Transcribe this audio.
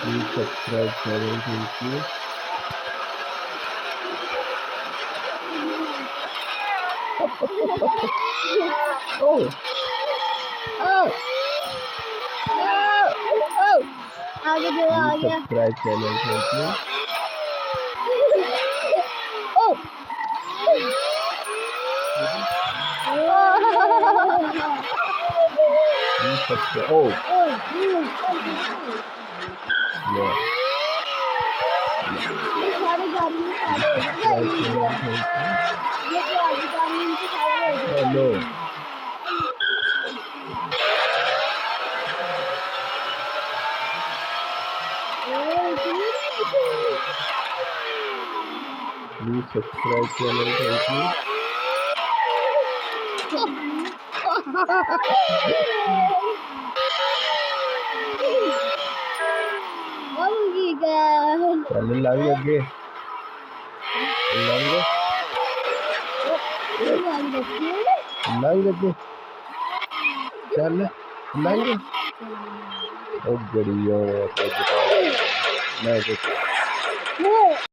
Please subscribe channel. Thank you. Oh. Oh. Oh. आगे जो आ Please गया subscribe channel. Thank you. O Please subscribe. Oh. Yeah. ये सारे गाड़ी में सारे हो Subscribe channel. Thank you. ये जो आगे गाड़ी में इनके सारे हो Oh no. Please subscribe channel. Thank you. चल लांग अगे लांग अगे चल लांग ओ गड़ी मैं